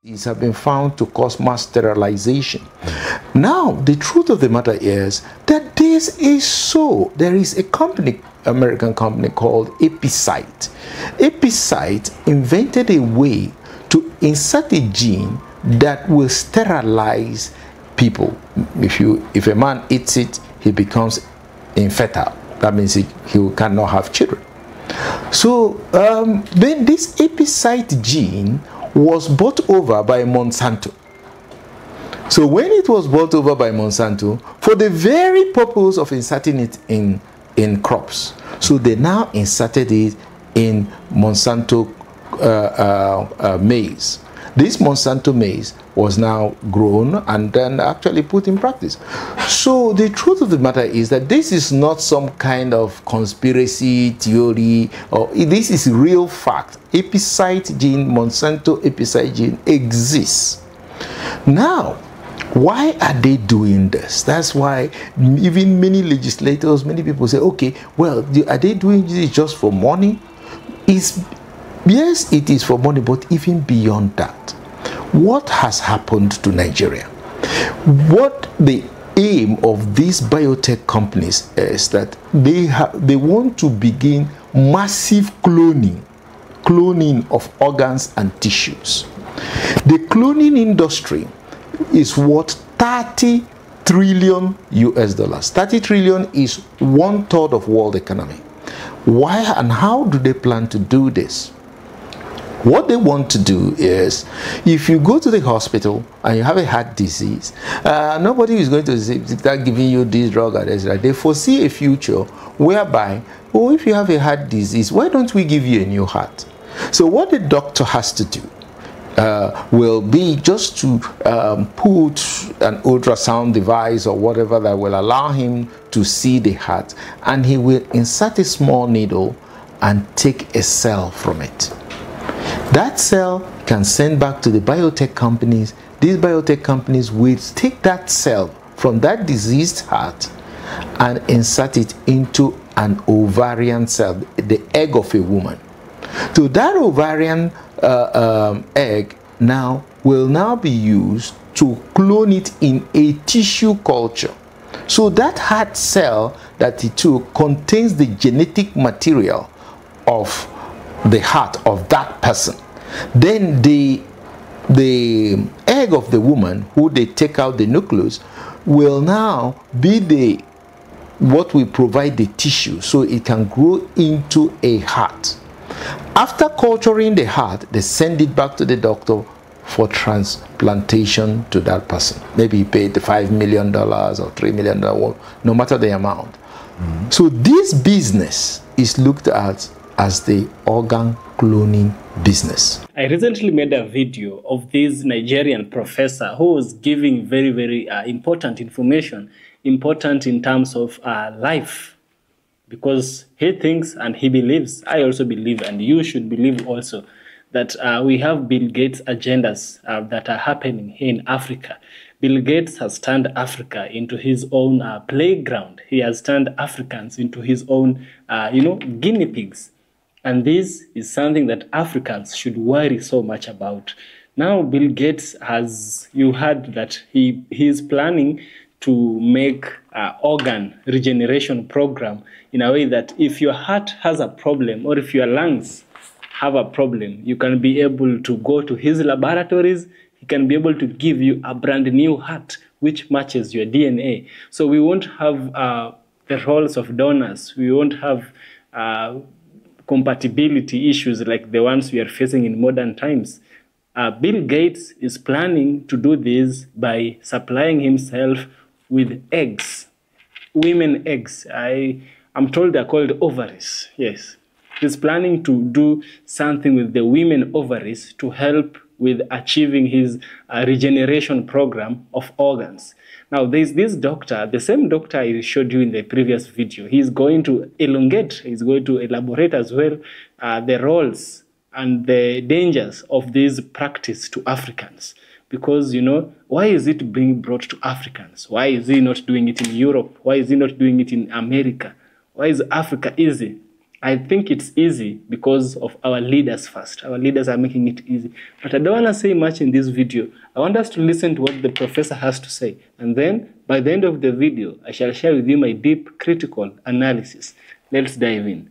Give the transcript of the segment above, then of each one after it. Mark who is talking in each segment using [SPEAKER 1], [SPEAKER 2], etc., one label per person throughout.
[SPEAKER 1] These have been found to cause mass sterilization. Now, the truth of the matter is that this is so. There is a company, American company called Epicite. Epicite invented a way to insert a gene that will sterilize people. If a man eats it, he becomes infertile. That means he cannot have children. So then this Epicite gene was bought over by Monsanto. So when it was bought over by Monsanto, for the very purpose of inserting it in crops, so they now inserted it in Monsanto maize. This Monsanto maize was now grown and then actually put in practice. So the truth of the matter is that this is not some kind of conspiracy theory, or this is real fact. Epicite gene, Monsanto Epicite gene exists. Now, why are they doing this? That's why even many legislators, many people say, okay, well, are they doing this just for money? Yes, it is for money, but even beyond that, what has happened to Nigeria? What the aim of these biotech companies is that they want to begin massive cloning of organs and tissues. The cloning industry is worth 30 trillion US dollars. 30 trillion is 1/3 of world economy. Why and how do they plan to do this? What they want to do is, if you go to the hospital and you have a heart disease, nobody is going to start giving you this drug or this. They foresee a future whereby, oh, if you have a heart disease, why don't we give you a new heart? So what the doctor has to do will be just to put an ultrasound device or whatever that will allow him to see the heart, and he will insert a small needle and take a cell from it. That cell can send back to the biotech companies. These biotech companies will take that cell from that diseased heart and insert it into an ovarian cell, the egg of a woman. So that ovarian egg will now be used to clone it in a tissue culture. So that heart cell that it took contains the genetic material of the heart of that person. Then the egg of the woman, who they take out the nucleus, will now be what will provide the tissue so it can grow into a heart. After culturing the heart, they send it back to the doctor for transplantation to that person. Maybe he paid the $5 million or $3 million, no matter the amount. Mm-hmm. So this business is looked at as the organ cloning business.
[SPEAKER 2] I recently made a video of this Nigerian professor who was giving very, very important information, important in terms of life, because he thinks and he believes, I also believe, and you should believe also, that we have Bill Gates' agendas that are happening here in Africa. Bill Gates has turned Africa into his own playground. He has turned Africans into his own, guinea pigs. And this is something that Africans should worry so much about. Now, Bill Gates you heard that he is planning to make an organ regeneration program in a way that if your heart has a problem or if your lungs have a problem, you can be able to go to his laboratories. He can be able to give you a brand new heart which matches your DNA. So we won't have the roles of donors. We won't have compatibility issues like the ones we are facing in modern times. Bill Gates is planning to do this by supplying himself with eggs, women eggs. I'm told they're called ovaries, yes. He's planning to do something with the women ovaries to help with achieving his regeneration program of organs. Now, there's this doctor, the same doctor I showed you in the previous video. He's going to elongate, he's going to elaborate as well the roles and the dangers of this practice to Africans. Because, why is it being brought to Africans? Why is he not doing it in Europe? Why is he not doing it in America? Why is Africa easy? I think it's easy because of our leaders first. Our leaders are making it easy. But I don't want to say much in this video. I want us to listen to what the professor has to say. And then, by the end of the video, I shall share with you my deep critical analysis. Let's dive in.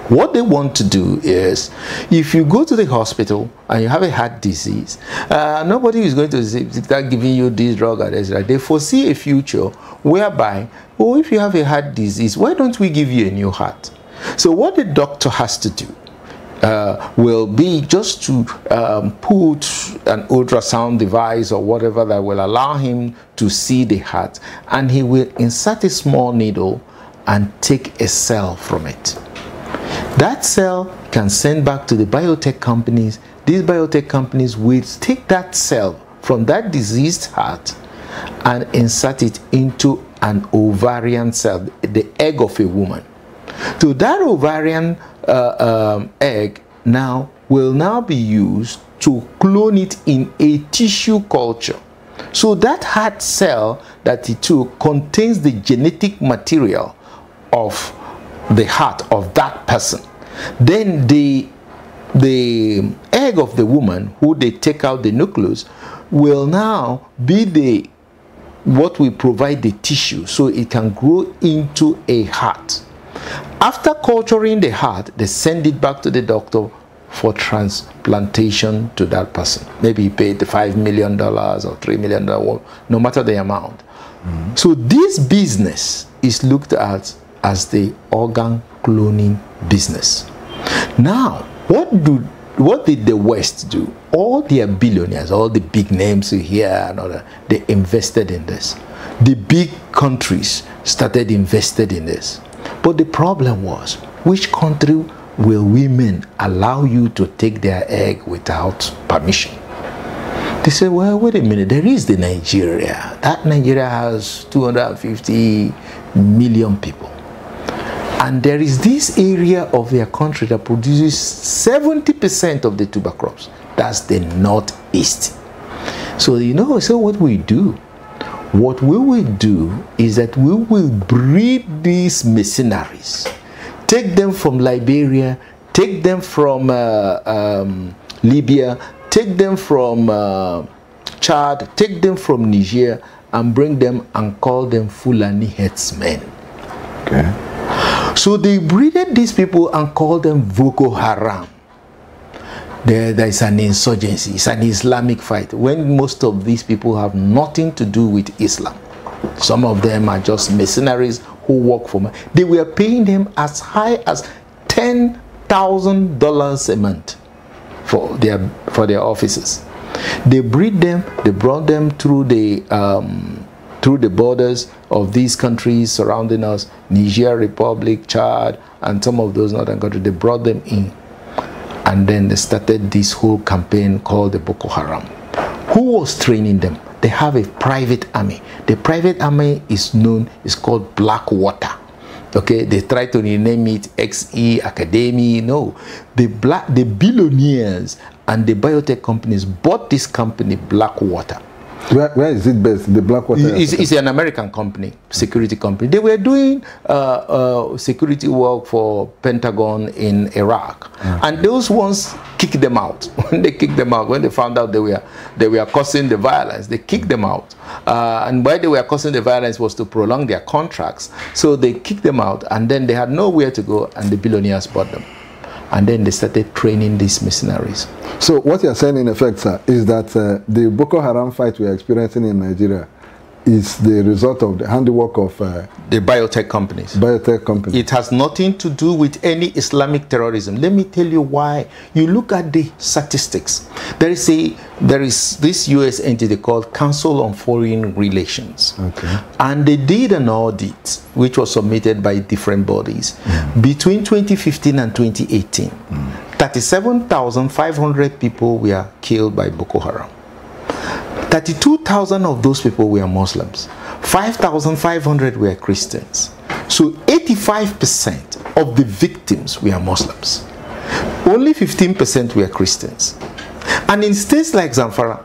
[SPEAKER 1] What they want to do is, if you go to the hospital and you have a heart disease, nobody is going to start giving you this drug or this. They foresee a future whereby, oh, if you have a heart disease, why don't we give you a new heart? So what the doctor has to do will be just to put an ultrasound device or whatever that will allow him to see the heart, and he will insert a small needle and take a cell from it. That cell can send back to the biotech companies. These biotech companies will take that cell from that diseased heart and insert it into an ovarian cell, the egg of a woman. So that ovarian egg will now be used to clone it in a tissue culture. So that heart cell that it took contains the genetic material of the heart of that person. Then the egg of the woman, who they take out the nucleus, will now be what will provide the tissue so it can grow into a heart. After culturing the heart, they send it back to the doctor for transplantation to that person. Maybe he paid $5 million or $3 million, no matter the amount. So this business is looked at as the organ cloning business. Now, what did the West do? All their billionaires, all the big names you hear, and all that, they invested in this. The big countries started invested in this. But the problem was, which country will women allow you to take their egg without permission? They said, well, wait a minute, there is the Nigeria. That Nigeria has 250 million people. And there is this area of their country that produces 70% of the tuber crops. That's the Northeast. So, so what we do? What we will do is that we will breed these mercenaries. Take them from Liberia, take them from Libya, take them from Chad, take them from Niger, and bring them and call them Fulani headsmen. Okay. So they breeded these people and called them Boko Haram. There is an insurgency, it's an Islamic fight, when most of these people have nothing to do with Islam. Some of them are just mercenaries who work for money. They were paying them as high as $10,000 a month for their offices. They breed them, they brought them through the borders of these countries surrounding us, Niger Republic, Chad, and some of those northern countries. They brought them in, and then they started this whole campaign called the Boko Haram. Who was training them? They have a private army. The private army is called Blackwater. Okay, they try to rename it XE Academy. No, the billionaires and the biotech companies bought this company, Blackwater.
[SPEAKER 3] Where is it based? The Blackwater?
[SPEAKER 1] It's an American company, security company. They were doing security work for Pentagon in Iraq, and those ones kicked them out. When they kicked them out, when they found out they were causing the violence, they kicked them out. And why they were causing the violence was to prolong their contracts. So they kicked them out, and then they had nowhere to go, and the billionaires bought them. And then they started training these mercenaries.
[SPEAKER 3] So what you're saying in effect, sir, is that the Boko Haram fight we are experiencing in Nigeria is the result of the handiwork of
[SPEAKER 1] the biotech companies.
[SPEAKER 3] Biotech companies.
[SPEAKER 1] It has nothing to do with any Islamic terrorism. Let me tell you why. You look at the statistics. There is this U.S. entity called Council on Foreign Relations. Okay. And they did an audit which was submitted by different bodies between 2015 and 2018. 37,500 people were killed by Boko Haram. 32,000 of those people were Muslims. 5,500 were Christians. So 85% of the victims were Muslims. Only 15% were Christians. And in states like Zamfara,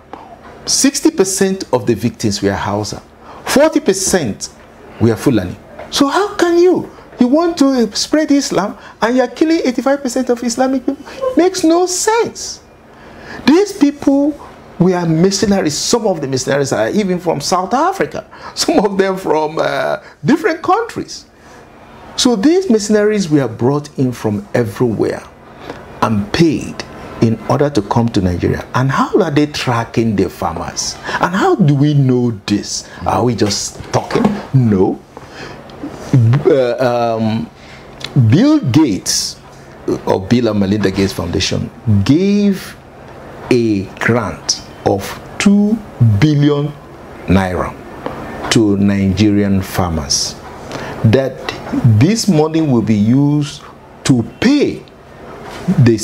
[SPEAKER 1] 60% of the victims were Hausa. 40% were Fulani. So how can you You want to spread Islam and you're killing 85% of Islamic people. Makes no sense. These people were mercenaries. Some of the mercenaries are even from South Africa. Some of them from different countries. So these mercenaries were brought in from everywhere and paid in order to come to Nigeria. And how are they tracking the farmers? And how do we know this? Are we just talking? No. Bill Gates, or Bill and Melinda Gates Foundation, gave a grant of 2 billion naira to Nigerian farmers, that this money will be used to pay the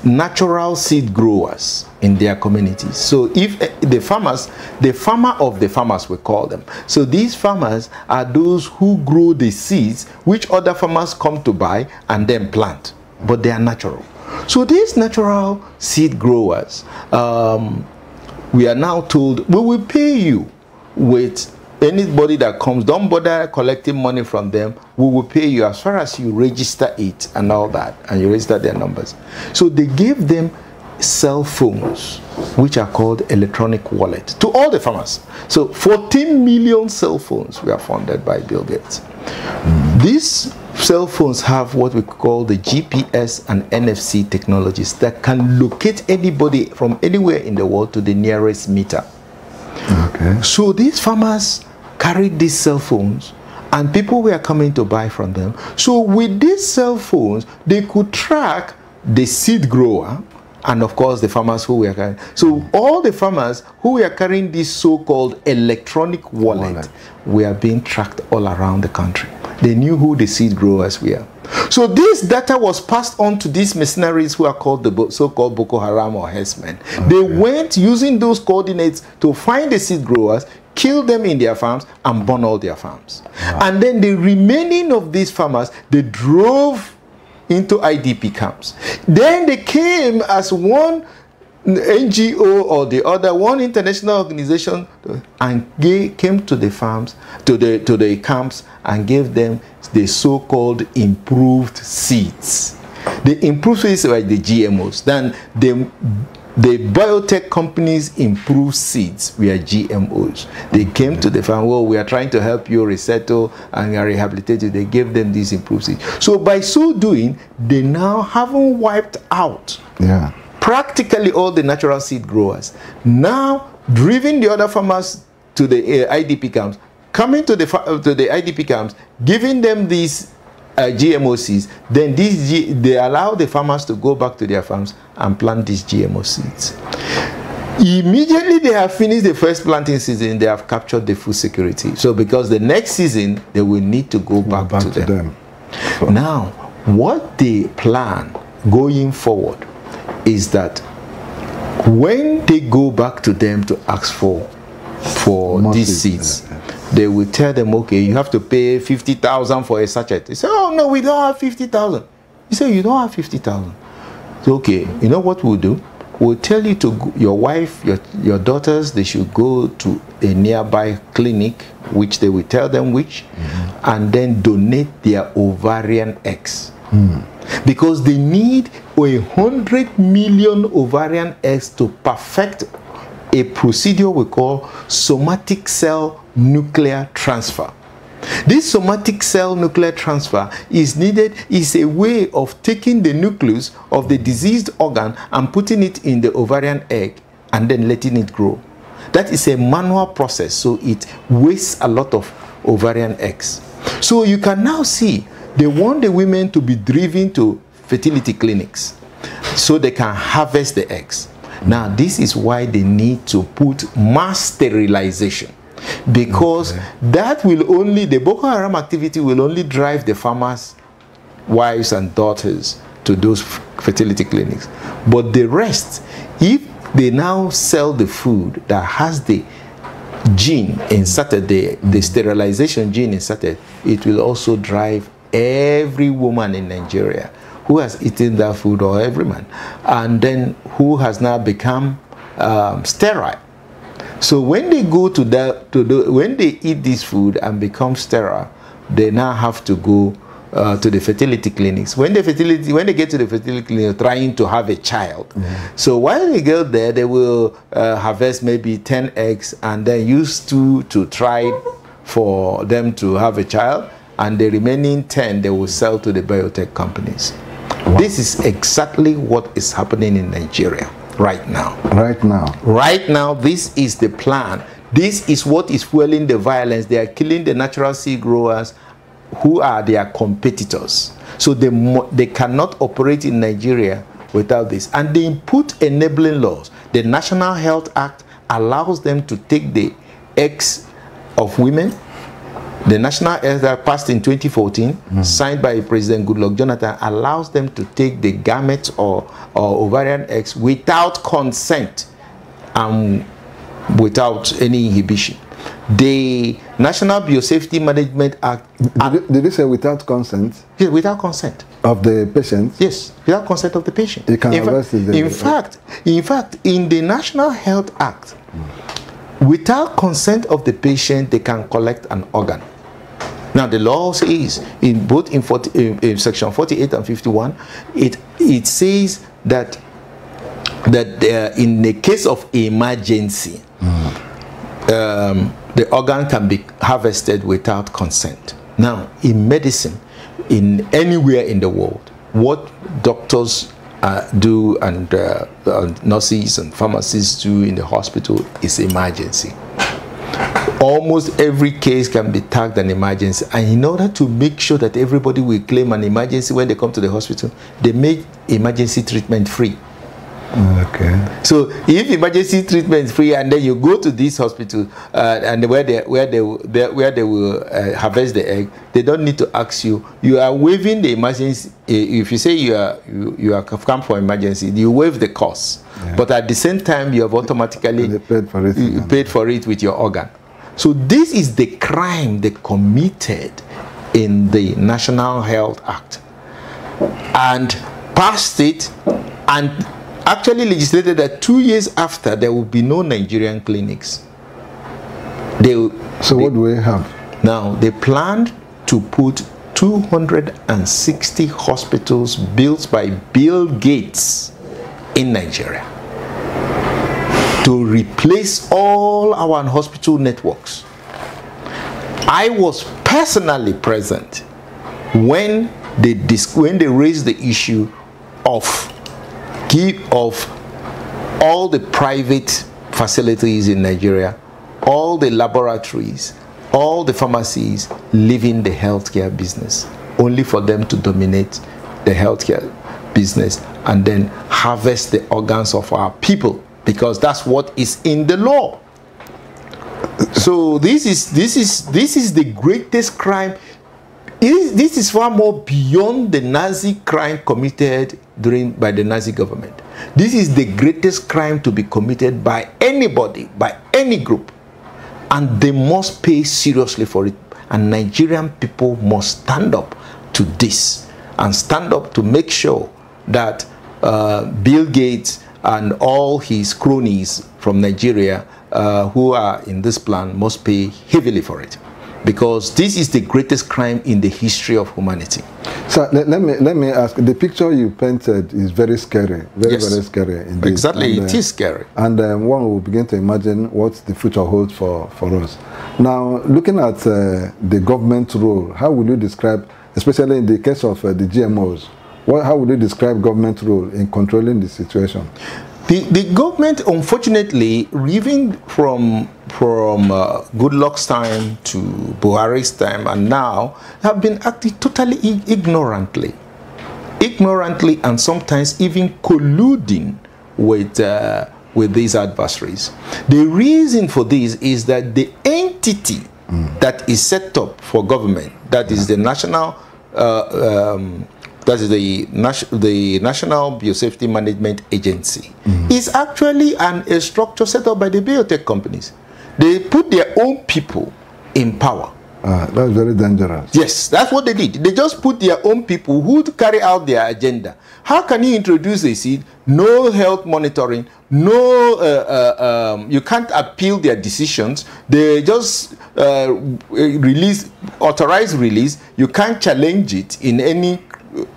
[SPEAKER 1] natural seed growers in their communities. So if the farmer of the farmers, we call them. So these farmers are those who grow the seeds which other farmers come to buy and then plant, but they are natural. So these natural seed growers, we are now told, we will pay you with anybody that comes. Don't bother collecting money from them. We will pay you as far as you register it and all that, and you register their numbers. So they gave them cell phones, which are called electronic wallet, to all the farmers. So 14 million cell phones were funded by Bill Gates. These cell phones have what we call the GPS and NFC technologies that can locate anybody from anywhere in the world to the nearest meter. Okay. So these farmers carried these cell phones and people were coming to buy from them. So with these cell phones, they could track the seed grower and of course the farmers who were carrying. So all the farmers who were carrying this so-called electronic wallet were being tracked all around the country. They knew who the seed growers were. So this data was passed on to these mercenaries who are called the so-called Boko Haram or herdsmen. Okay. They went using those coordinates to find the seed growers, kill them in their farms, and burn all their farms. Wow. And then the remaining of these farmers, they drove into IDP camps. Then they came as one NGO or the other, one international organization, and came to the farms, to the camps, and gave them the so-called improved seeds. The improved seeds were the GMOs. Then the biotech companies' improved seeds were GMOs. They came to the farm, well, we are trying to help you resettle and rehabilitate you. They gave them these improved seeds. So by so doing, they now haven't wiped out practically all the natural seed growers. Now, driving the other farmers to the IDP camps, coming to the IDP camps, giving them these GMO seeds, then they allow the farmers to go back to their farms and plant these GMO seeds. Immediately they have finished the first planting season, they have captured the food security. So because the next season, they will need to go back to them. So now, what they plan going forward is that when they go back to them to ask for these seeds, they will tell them, okay, you have to pay 50,000 for a sachet. They say, oh no, we don't have 50,000. You say, you don't have 50,000. So, okay, you know what we'll do? We'll tell you to, your wife, your daughters, they should go to a nearby clinic, which they will tell them which, and then donate their ovarian eggs. Because they need 100 million ovarian eggs to perfect a procedure we call somatic cell nuclear transfer. This somatic cell nuclear transfer is a way of taking the nucleus of the diseased organ and putting it in the ovarian egg and then letting it grow. That is a manual process, so it wastes a lot of ovarian eggs. So you can now see they want the women to be driven to fertility clinics so they can harvest the eggs. Now, this is why they need to put mass sterilization, because that will only, the Boko Haram activity will only drive the farmers' wives and daughters to those fertility clinics. But the rest, if they now sell the food that has the gene inserted, the sterilization gene inserted, it will also drive every woman in Nigeria who has eaten that food, or every man, and then who has now become sterile. So when they go when they eat this food and become sterile, they now have to go the fertility clinics. When they get to the fertility clinic trying to have a child, so while they go there, they will harvest maybe 10 eggs and then use 2 to try for them to have a child, and the remaining 10 they will sell to the biotech companies. Wow. This is exactly what is happening in Nigeria right now. Right now, this is the plan. This is what is fueling the violence. They are killing the natural seed growers who are their competitors. So they cannot operate in Nigeria without this. And they put enabling laws. The National Health Act allows them to take the eggs of women. The National Health Act passed in 2014, signed by President Goodluck Jonathan, allows them to take the gametes or ovarian eggs without consent and without any inhibition. The National Biosafety Management Act...
[SPEAKER 3] Did you say without consent?
[SPEAKER 1] Yes, without consent.
[SPEAKER 3] Of the patient?
[SPEAKER 1] Yes, without consent of the patient.
[SPEAKER 3] You can
[SPEAKER 1] in fact, in the National Health Act, without consent of the patient, they can collect an organ. Now, the law says, in both in section 48 and 51, it says that in the case of emergency, the organ can be harvested without consent. Now, in medicine, in anywhere in the world, what doctors do and nurses and pharmacists do in the hospital is emergency. Almost every case can be tagged an emergency, and in order to make sure that everybody will claim an emergency when they come to the hospital, they make emergency treatment free.
[SPEAKER 3] Okay.
[SPEAKER 1] So if emergency treatment is free, and then you go to this hospital and where they will harvest the egg, they don't need to ask you. You are waiving the emergency. If you say you are come for emergency, you waive the cost. Yeah. But at the same time, you have automatically paid for it with your organ. So this is the crime they committed in the National Health Act, and passed it, and actually legislated that 2 years after there will be no Nigerian clinics.
[SPEAKER 3] So what do we have?
[SPEAKER 1] Now, they planned to put 260 hospitals built by Bill Gates in Nigeria to replace all our hospital networks. I was personally present when they raised the issue of all the private facilities in Nigeria, all the laboratories, all the pharmacies leaving the healthcare business, only for them to dominate the healthcare business and then harvest the organs of our people, because that's what is in the law. So this is the greatest crime. This is far more beyond the Nazi crime committed by the Nazi government. This is the greatest crime to be committed by anybody, by any group. And they must pay seriously for it. And Nigerian people must stand up to this and stand up to make sure that Bill Gates and all his cronies from Nigeria who are in this plan must pay heavily for it. Because this is the greatest crime in the history of humanity.
[SPEAKER 3] So let me ask, the picture you painted is very scary, very scary indeed.
[SPEAKER 1] Exactly, it is scary.
[SPEAKER 3] And one will begin to imagine what the future holds for us. Now, looking at the government role, how would you describe, especially in the case of the GMOs, how would you describe government role in controlling the situation?
[SPEAKER 1] The government, unfortunately, even from Goodluck's time to Buhari's time and now, have been acting totally ignorantly, and sometimes even colluding with these adversaries. The reason for this is that the entity that is set up for government, that is the national. That is the National Biosafety Management Agency, is actually a structure set up by the biotech companies. They put their own people in power.
[SPEAKER 3] That's very dangerous.
[SPEAKER 1] Yes, that's what they did. They just put their own people who carry out their agenda. How can you introduce a seed? No health monitoring, no, you can't appeal their decisions. They just authorized release, you can't challenge it in any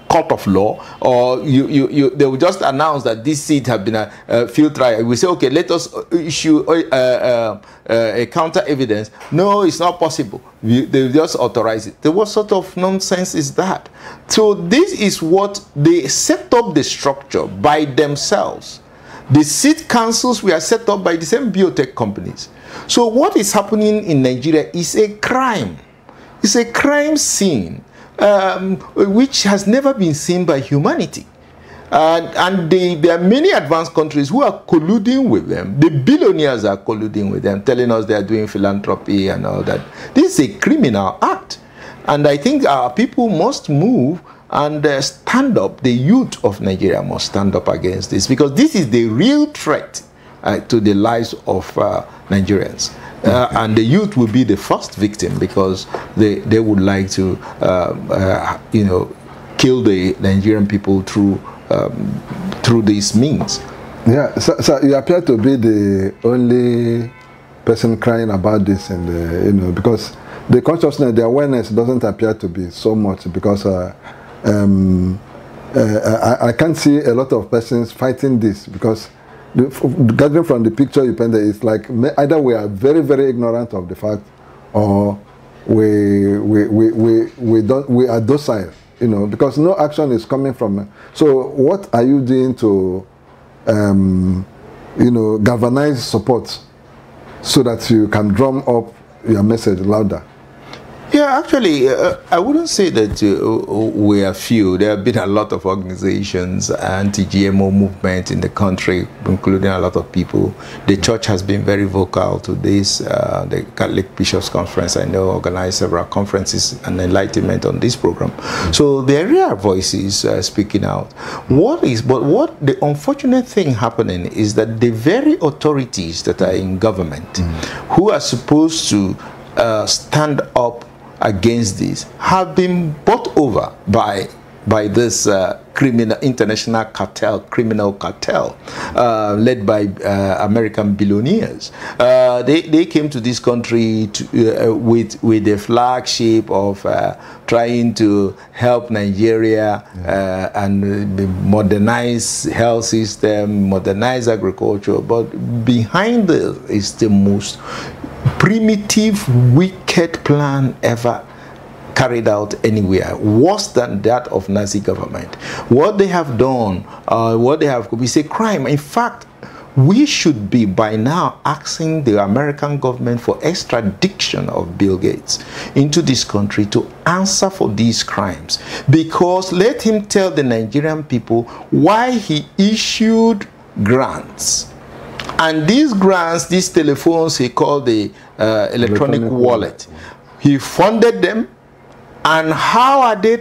[SPEAKER 1] court of law, or they will just announce that this seat have been a field trial. We say, okay, let us issue a counter evidence. No, it's not possible. They just authorize it. What sort of nonsense is that? So this is what they set up the structure by themselves. The seat councils were set up by the same biotech companies. So what is happening in Nigeria is a crime. It's a crime scene which has never been seen by humanity. And there are many advanced countries who are colluding with them. The billionaires are colluding with them, telling us they are doing philanthropy and all that. This is a criminal act. And I think our people must move and stand up. The youth of Nigeria must stand up against this, because this is the real threat to the lives of Nigerians. And the youth will be the first victim, because they would like to, kill the Nigerian people through these means.
[SPEAKER 3] Yeah, so you appear to be the only person crying about this, and because the consciousness, the awareness doesn't appear to be so much, because I can't see a lot of persons fighting this, because gathering from the picture you painted, it's like either we are very, very ignorant of the fact, or we are docile, because no action is coming from. So what are you doing to galvanize support so that you can drum up your message louder?
[SPEAKER 1] Yeah, actually, I wouldn't say that we are few. There have been a lot of organizations, anti-GMO movement in the country, including a lot of people. The church has been very vocal to this. The Catholic Bishops' Conference, I know, organized several conferences and enlightenment on this program. So there are voices speaking out. But what the unfortunate thing happening is that the very authorities that are in government, who are supposed to stand up against this, have been bought over by this international criminal cartel led by American billionaires. They came to this country with the flagship of trying to help Nigeria and modernize health system, modernize agriculture. But behind this is the most primitive, wicked plan ever carried out anywhere, worse than that of Nazi government. What they have done, is a crime. In fact, we should be by now asking the American government for extradition of Bill Gates into this country to answer for these crimes. Because let him tell the Nigerian people why he issued grants. And these grants, these telephones, he called the electronic wallet. He funded them. And how are they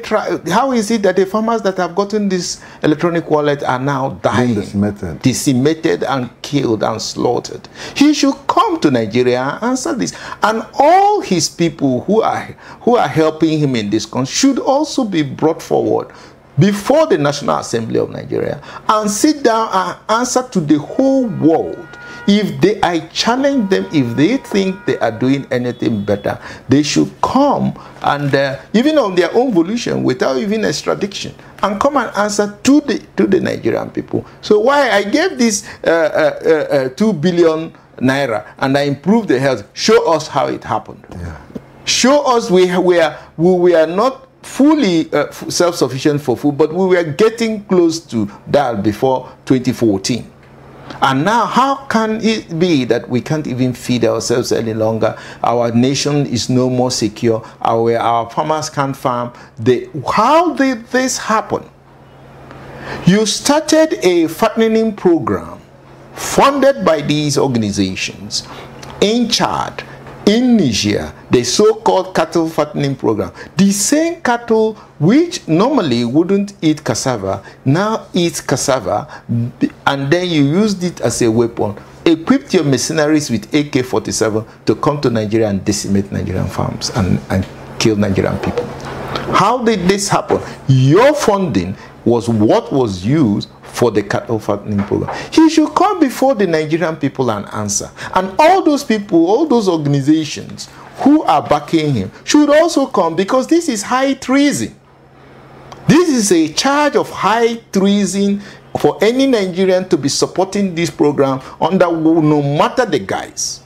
[SPEAKER 1] how is it that the farmers that have gotten this electronic wallet are now dying, decimated and killed and slaughtered? He should come to Nigeria and answer this. And all his people who are helping him in this country should also be brought forward before the National Assembly of Nigeria and sit down and answer to the whole world. I challenge them, if they think they are doing anything better, they should come and even on their own volition, without even extradition, and come and answer to the Nigerian people. So why I gave this 2 billion naira and I improved the health, show us how it happened. Yeah. Show us we are not fully self-sufficient for food, but we were getting close to that before 2014. And now, how can it be that we can't even feed ourselves any longer? Our nation is no more secure. Our farmers can't farm. How did this happen? You started a fattening program funded by these organizations in Chad, in Niger, the so-called cattle fattening program. The same cattle which normally wouldn't eat cassava now eats cassava, and then you used it as a weapon, equipped your mercenaries with AK-47 to come to Nigeria and decimate Nigerian farms and kill Nigerian people. How did this happen? Your funding was what was used for the cattle fattening program. He should come before the Nigerian people and answer. And all those people, all those organizations who are backing him should also come, because this is high treason. This is a charge of high treason for any Nigerian to be supporting this program under no matter the guise.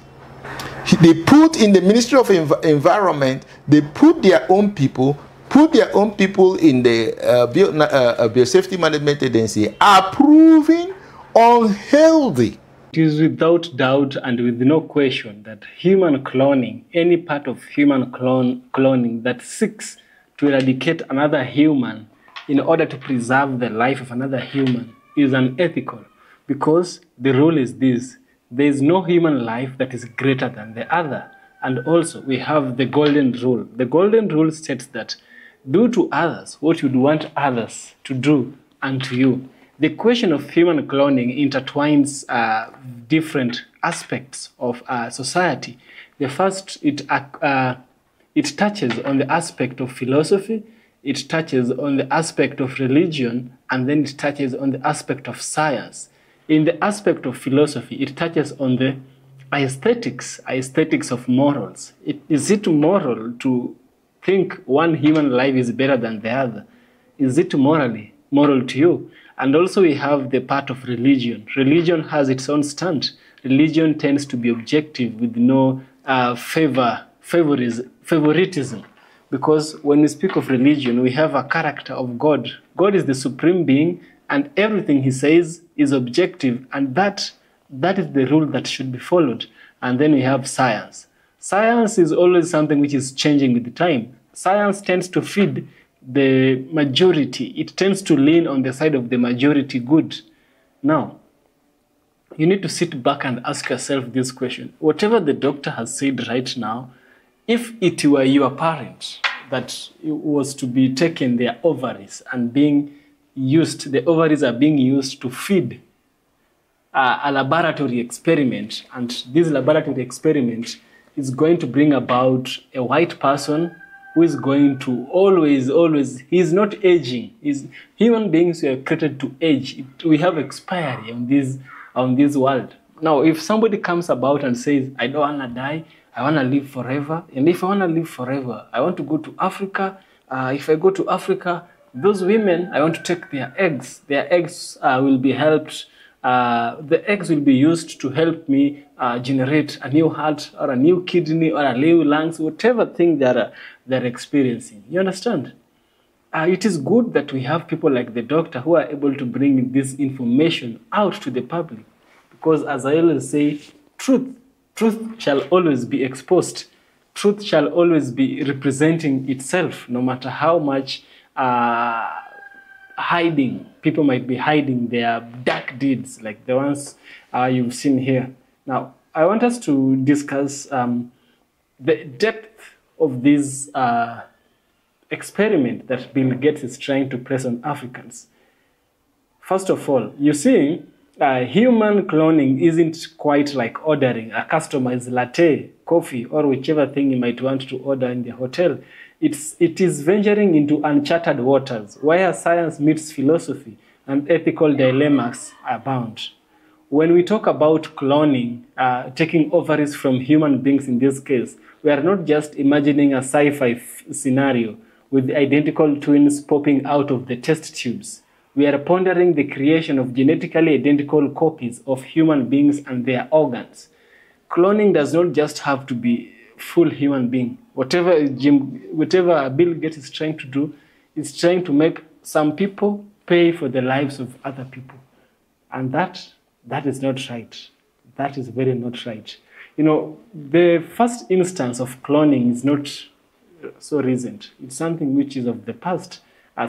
[SPEAKER 1] They put in the Ministry of Environment, they put their own people in the Biosafety Management Agency, approving unhealthy.
[SPEAKER 2] It is without doubt and with no question that human cloning, any part of human cloning that seeks to eradicate another human in order to preserve the life of another human, is unethical, because the rule is this: there is no human life that is greater than the other. And also we have the golden rule. The golden rule states that do to others what you'd want others to do unto you. The question of human cloning intertwines different aspects of society. The first, it touches on the aspect of philosophy, it touches on the aspect of religion, and then it touches on the aspect of science. In the aspect of philosophy, it touches on the aesthetics of morals. Is it moral to think one human life is better than the other? Is it moral to you? And also we have the part of religion. Religion has its own stand. Religion tends to be objective with no favoritism. Because when we speak of religion, we have a character of God. God is the supreme being, and everything he says is objective, and that is the rule that should be followed. And then we have science. Science is always something which is changing with the time. Science tends to feed the majority. It tends to lean on the side of the majority good. Now, you need to sit back and ask yourself this question. Whatever the doctor has said right now, if it were your parent that was to be taken their ovaries and being used, the ovaries are being used to feed a laboratory experiment, and this laboratory experiment is going to bring about a white person who is going to always, he's not aging. Human beings were created to age. We have expiry on this world. Now, if somebody comes about and says, I don't want to die, I want to live forever, and if I want to live forever, I want to go to Africa. If I go to Africa, those women, I want to take their eggs. Their eggs will be helped. The eggs will be used to help me generate a new heart or a new kidney or a new lungs, whatever thing they're experiencing. You understand? It is good that we have people like the doctor who are able to bring this information out to the public. Because as I always say, truth shall always be exposed. Truth shall always be representing itself, no matter how much hiding. People might be hiding their dark deeds, like the ones you've seen here. Now, I want us to discuss the depth of this experiment that Bill Gates is trying to press on Africans. First of all, you see, human cloning isn't quite like ordering a customized latte, coffee, or whichever thing you might want to order in the hotel. It is venturing into uncharted waters where science meets philosophy and ethical dilemmas abound. When we talk about cloning, taking ovaries from human beings in this case, we are not just imagining a sci-fi scenario with identical twins popping out of the test tubes. We are pondering the creation of genetically identical copies of human beings and their organs. Cloning does not just have to be full human being. Whatever Bill Gates is trying to do is trying to make some people pay for the lives of other people. And that is not right. That is very not right. You know, the first instance of cloning is not so recent. It's something which is of the past.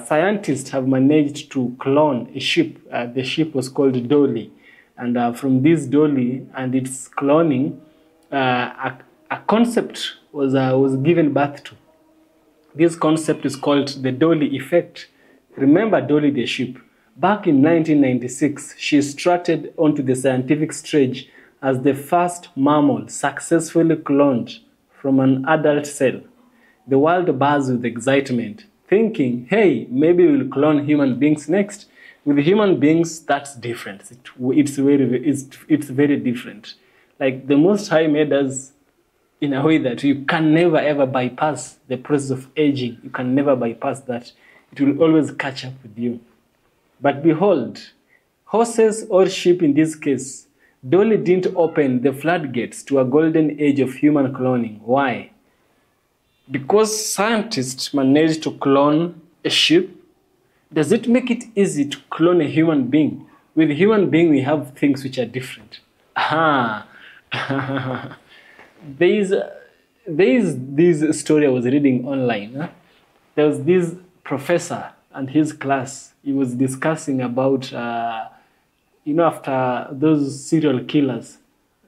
[SPEAKER 2] Scientists have managed to clone a ship. The ship was called Dolly. And from this Dolly and its cloning, a concept was given birth to. This concept is called the Dolly effect. Remember Dolly the ship. Back in 1996, she strutted onto the scientific stage as the first mammal successfully cloned from an adult cell. The world buzzed with excitement, thinking, hey, maybe we'll clone human beings next. With human beings, that's different. It's very different. Like the Most High made us in a way that you can never ever bypass the process of aging. You can never bypass that. It will always catch up with you. But behold, horses or sheep in this case, Dolly didn't open the floodgates to a golden age of human cloning. Why? Because scientists managed to clone a sheep, does it make it easy to clone a human being? With a human being, we have things which are different. Aha! There's this story I was reading online. Huh? There was this professor and his class. He was discussing about, after those serial killers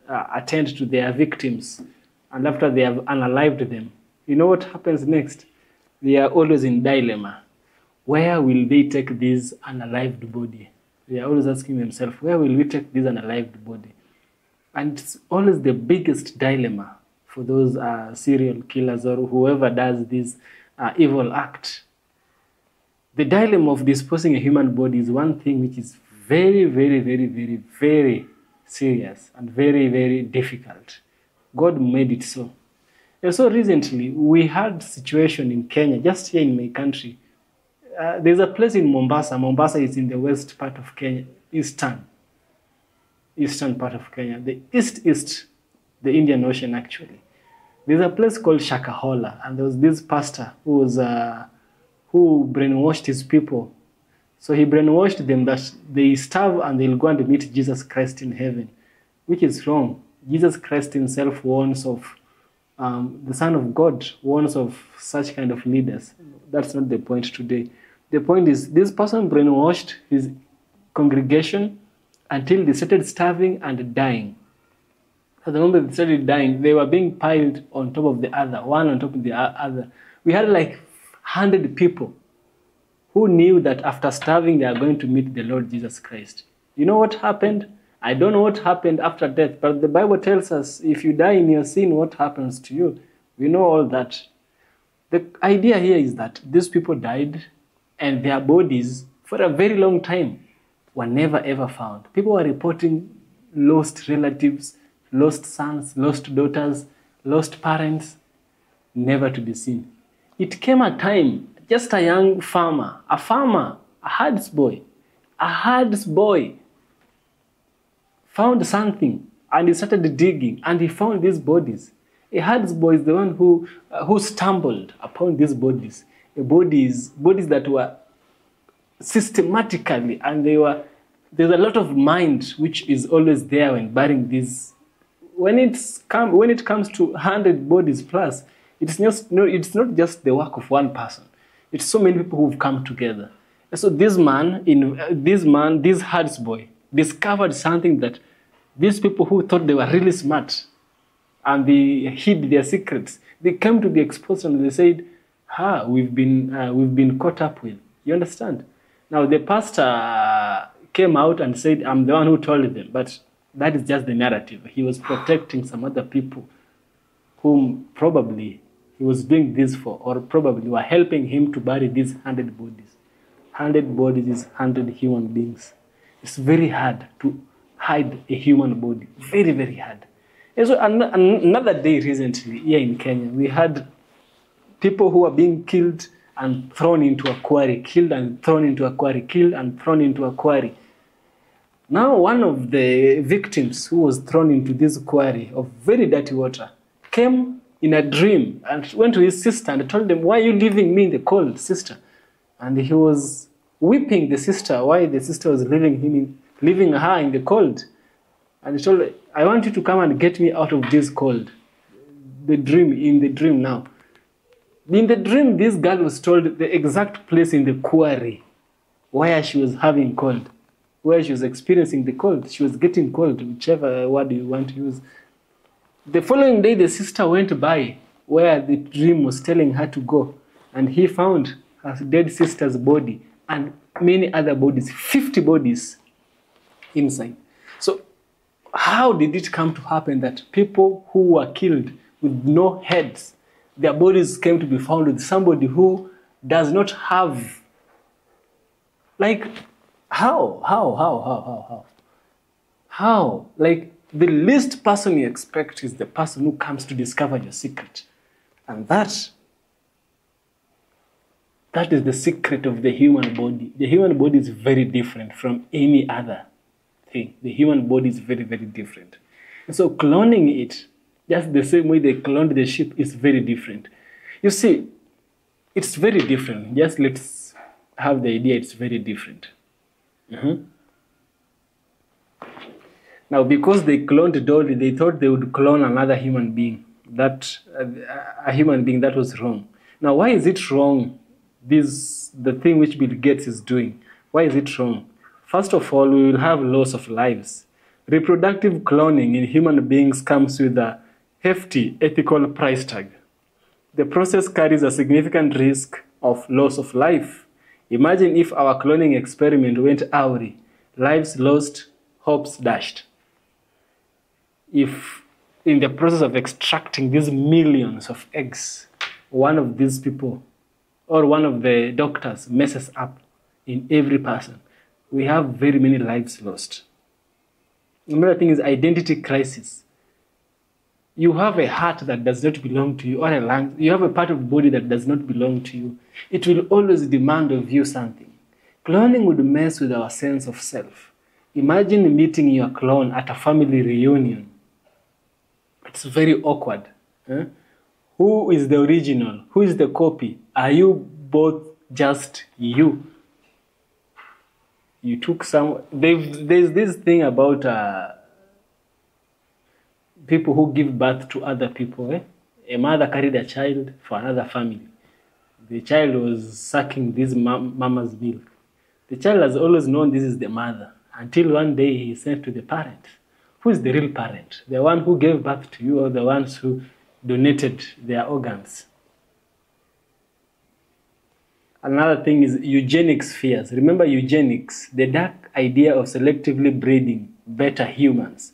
[SPEAKER 2] attend to their victims, and after they have unalived them, you know what happens next? They are always in dilemma. Where will they take this unalived body? They are always asking themselves, where will we take this unalived body? And it's always the biggest dilemma for those serial killers or whoever does this evil act. The dilemma of disposing a human body is one thing which is very, very, very, very, very serious and very, very difficult. God made it so. And so recently, we had a situation in Kenya, just here in my country. There's a place in Mombasa. Mombasa is in the west part of Kenya, eastern part of Kenya. The east, the Indian Ocean actually. There's a place called Shakahola, and there was this pastor who brainwashed his people. So he brainwashed them that they starve and they'll go and meet Jesus Christ in heaven, which is wrong. Jesus Christ himself warns of, the Son of God warns of such kind of leaders. That's not the point today. The point is, this person brainwashed his congregation until they started starving and dying. At the moment they started dying, they were being piled on top of the other, one on top of the other. We had like 100 people who knew that after starving they are going to meet the Lord Jesus Christ. You know what happened? I don't know what happened after death, but the Bible tells us if you die in your sin, what happens to you? We know all that. The idea here is that these people died and their bodies, for a very long time, were never ever found. People were reporting lost relatives, lost sons, lost daughters, lost parents, never to be seen. It came a time, just a young farmer, a herds boy, found something and he started digging and he found these bodies. A herds boy is the one who stumbled upon these bodies. Bodies that were systematically, and there's a lot of mind which is always there when burying these. When it comes to 100 bodies plus, it's not just the work of one person. It's so many people who've come together. And so this herds boy, discovered something that these people who thought they were really smart and they hid their secrets, they came to be exposed and they said, we've been caught up with. You understand? Now the pastor came out and said, I'm the one who told them, but that is just the narrative. He was protecting some other people whom probably he was doing this for, or probably were helping him to bury these 100 bodies. 100 bodies is 100 human beings. It's very hard to hide a human body. Very, very hard. And so another day recently here in Kenya, we had people who were being killed and thrown into a quarry, killed and thrown into a quarry, killed and thrown into a quarry. Now one of the victims who was thrown into this quarry of very dirty water came in a dream and went to his sister and told them, why are you leaving me in the cold, sister? And he was whipping the sister, why the sister was leaving her in the cold. And he told her, I want you to come and get me out of this cold. In the dream now. In the dream, this girl was told the exact place in the quarry where she was having cold, where she was experiencing the cold. She was getting cold, whichever word you want to use. The following day, the sister went by where the dream was telling her to go, and he found her dead sister's body and many other bodies, 50 bodies inside. So how did it come to happen that people who were killed with no heads, their bodies came to be found with somebody who does not have, like, How? Like, the least person you expect is the person who comes to discover your secret. And that is the secret of the human body. The human body is very different from any other thing. The human body is very, very different. And so cloning it, just the same way they cloned the sheep, is very different. You see, it's very different. Just let's have the idea it's very different. Now, because they cloned Dolly, they thought they would clone another human being. A human being, that was wrong. Now, why is it wrong? The thing which Bill Gates is doing, why is it wrong? First of all, we will have loss of lives. Reproductive cloning in human beings comes with a hefty ethical price tag. The process carries a significant risk of loss of life. Imagine if our cloning experiment went awry, lives lost, hopes dashed. If in the process of extracting these millions of eggs, one of these people or one of the doctors messes up in every person, we have very many lives lost. Another thing is identity crisis. You have a heart that does not belong to you, or a lung. You have a part of the body that does not belong to you. It will always demand of you something. Cloning would mess with our sense of self. Imagine meeting your clone at a family reunion. It's very awkward. Who is the original? Who is the copy? Are you both just you? You took some... There's this thing about people who give birth to other people. A mother carried a child for another family. The child was sucking this mama's milk. The child has always known this is the mother, until one day he sent to the parent. Who is the real parent? The one who gave birth to you, or the ones who donated their organs? Another thing is eugenics fears. Remember eugenics, the dark idea of selectively breeding better humans.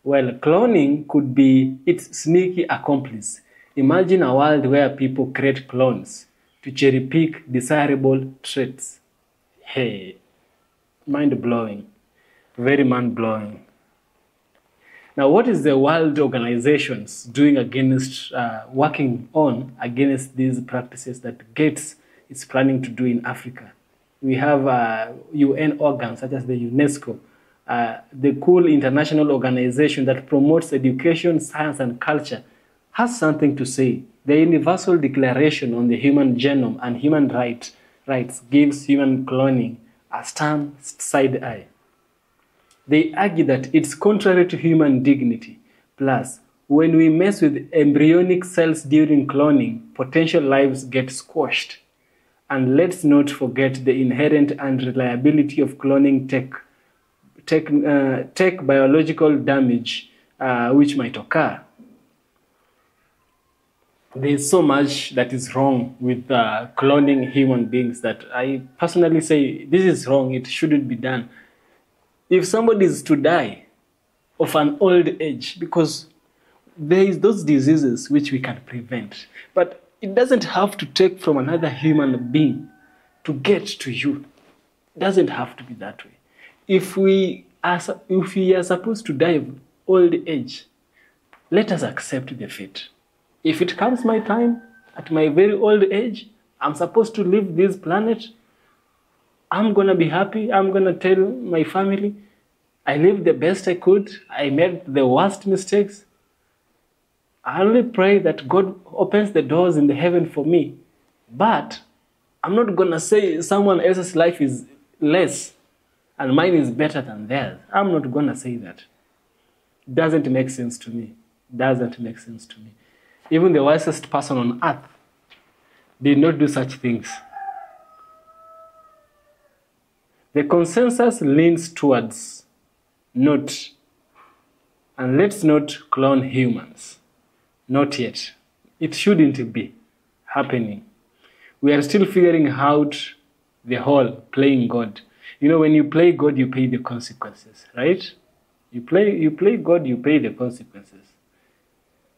[SPEAKER 2] Well, cloning could be its sneaky accomplice. Imagine a world where people create clones to cherry-pick desirable traits. Hey, mind-blowing, very mind-blowing. Now, what is the World Organizations doing against, working on against these practices that Gates is planning to do in Africa? We have UN organs such as the UNESCO, the cool international organization that promotes education, science, and culture has something to say. The Universal Declaration on the Human Genome and Human Rights gives human cloning a stern side eye. They argue that it's contrary to human dignity. Plus, when we mess with embryonic cells during cloning, potential lives get squashed. And let's not forget the inherent unreliability of cloning tech biological damage which might occur. There's so much that is wrong with cloning human beings that I personally say this is wrong, it shouldn't be done. If somebody is to die of an old age, because there is those diseases which we can prevent, but it doesn't have to take from another human being to get to you. It doesn't have to be that way. If we are supposed to die of old age, let us accept the fate. If it comes my time, at my very old age, I'm supposed to leave this planet, I'm going to be happy. I'm going to tell my family, I lived the best I could. I made the worst mistakes. I only pray that God opens the doors in the heaven for me. But I'm not going to say someone else's life is less and mine is better than theirs. I'm not going to say that. Doesn't make sense to me. Doesn't make sense to me. Even the wisest person on earth did not do such things. The consensus leans towards not, and let's not clone humans. Not yet. It shouldn't be happening. We are still figuring out the whole playing God. You know, when you play God, you pay the consequences, right? You play God, you pay the consequences.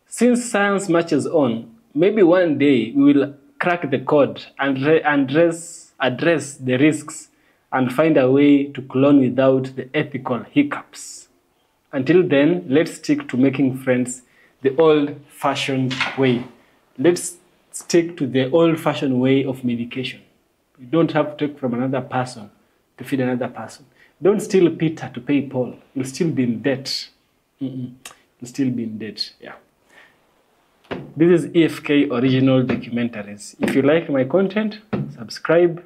[SPEAKER 2] Since science marches on, maybe one day we will crack the code and address the risks and find a way to clone without the ethical hiccups. Until then, let's stick to making friends the old-fashioned way. Let's stick to the old-fashioned way of medication. You don't have to take from another person to feed another person. Don't steal Peter to pay Paul. You'll still be in debt. You'll still be in debt, yeah. This is EFK Original Documentaries. If you like my content, subscribe,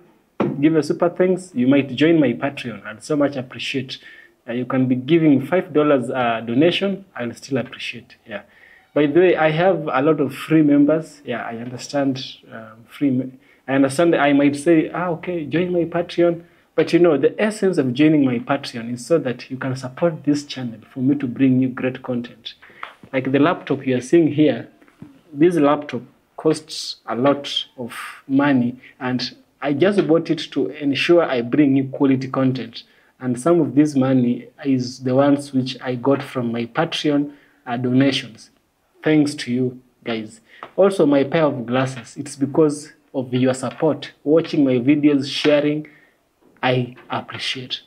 [SPEAKER 2] give a super thanks. You might join my Patreon. I'd so much appreciate. You can be giving $5 donation. I'll still appreciate, yeah. By the way, I have a lot of free members. Yeah, I understand I understand I might say, okay, join my Patreon. But you know, the essence of joining my Patreon is so that you can support this channel for me to bring you great content. Like the laptop you are seeing here, this laptop costs a lot of money, and I just bought it to ensure I bring you quality content. And some of this money is the ones which I got from my Patreon donations. Thanks to you guys. Also, my pair of glasses, it's because of your support, watching my videos, sharing, I appreciate.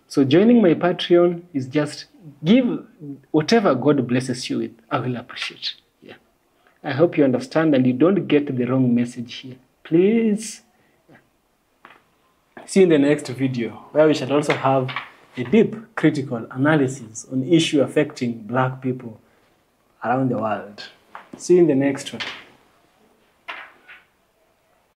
[SPEAKER 2] So joining my Patreon is just give whatever God blesses you with, I will appreciate. Yeah. I hope you understand and you don't get the wrong message here. Please. Yeah. See you in the next video, where we shall also have a deep critical analysis on issue affecting Black people around the world. See you in the next one.